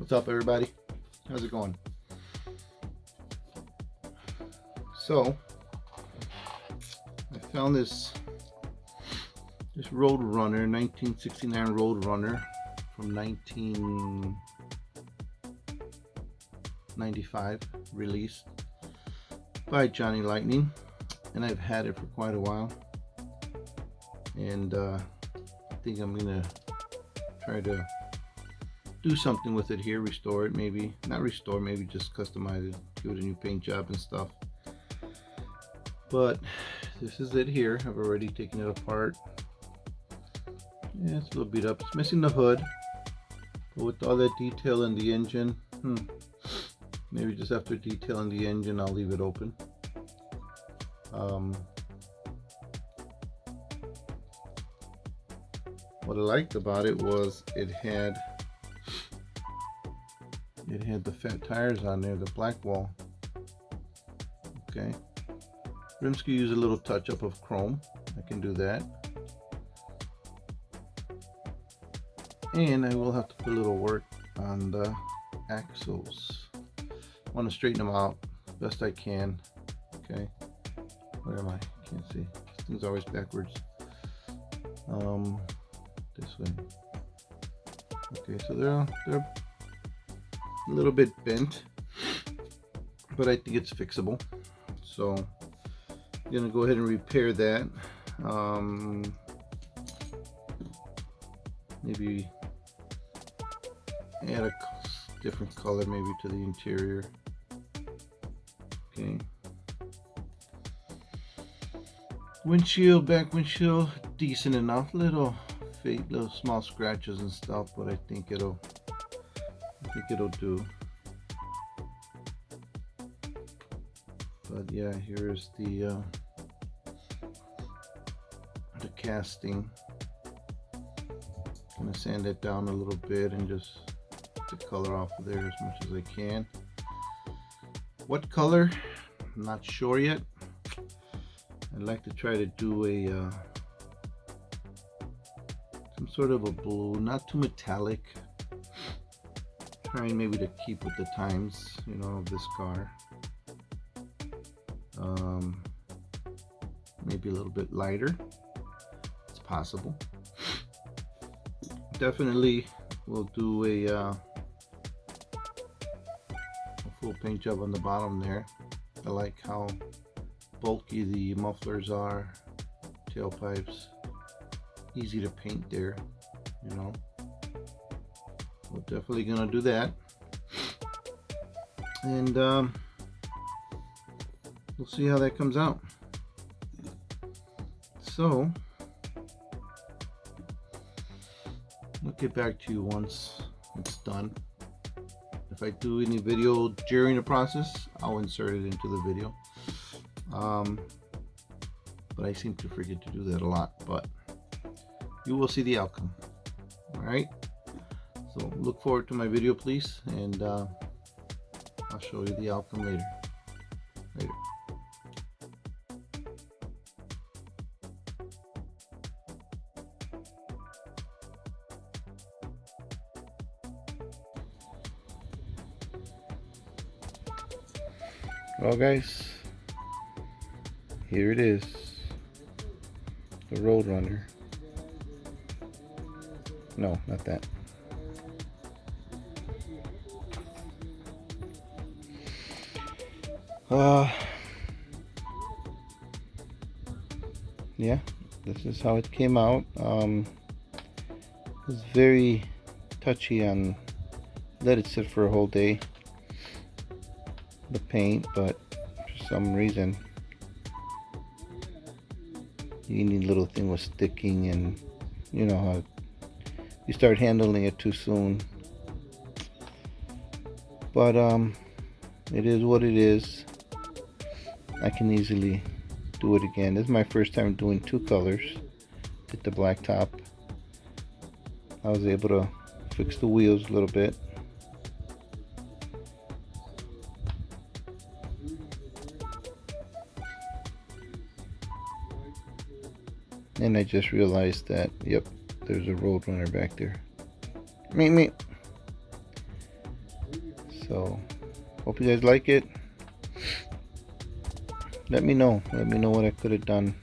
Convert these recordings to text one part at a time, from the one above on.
What's up, everybody? How's it going? So I found this Roadrunner, 1969 Roadrunner from 1995, released by Johnny Lightning, and I've had it for quite a while, and I think I'm gonna try to do something with it here, restore it, maybe not restore, maybe just customize it, give it a new paint job and stuff. But this is it here. I've already taken it apart. Yeah, it's a little beat up. It's missing the hood, but with all that detail in the engine, maybe just after detailing the engine I'll leave it open. What I liked about it was it had the fat tires on there, the black wall. Okay, rims could use a little touch up of chrome. I can do that, and I will have to put a little work on the axles. I want to straighten them out best I can. Okay, where am I? Can't see. This thing's always backwards. This way. Okay, so they're a little bit bent, but I think it's fixable. So I'm gonna go ahead and repair that. Maybe add a different color maybe to the interior. Okay. Back windshield, decent enough. Little small scratches and stuff, but I think it'll do. But yeah, here's the casting. I'm gonna sand it down a little bit and just get the color off of there as much as I can. What color? I'm not sure yet. I'd like to try to do a some sort of a blue, not too metallic. Trying maybe to keep with the times, you know, of this car. Maybe a little bit lighter. It's possible. Definitely we'll do a full paint job on the bottom there. I like how bulky the mufflers are, tailpipes, easy to paint there, you know. We're definitely gonna do that, and we'll see how that comes out. So I'll get back to you once it's done. If I do any video during the process, I'll insert it into the video. But I seem to forget to do that a lot, but you will see the outcome. All right, so look forward to my video, please, and I'll show you the outcome later. Well, guys, here it is, the Roadrunner. No, not that. Yeah, this is how it came out. It was very touchy on let it sit for a whole day, the paint, but for some reason any little thing was sticking, and you know how you start handling it too soon. But it is what it is. I can easily do it again. This is my first time doing two colors. Did the black top. I was able to fix the wheels a little bit. And I just realized that, yep, there's a Roadrunner back there. Meep, meep. So hope you guys like it. Let me know what I could have done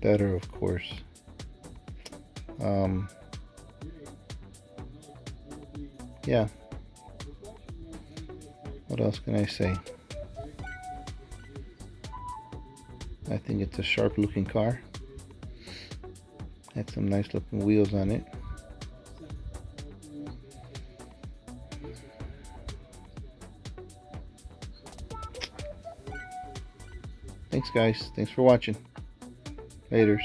better, of course. Yeah, what else can I say? I think it's a sharp looking car. Had some nice looking wheels on it. Thanks guys, thanks for watching. Laters.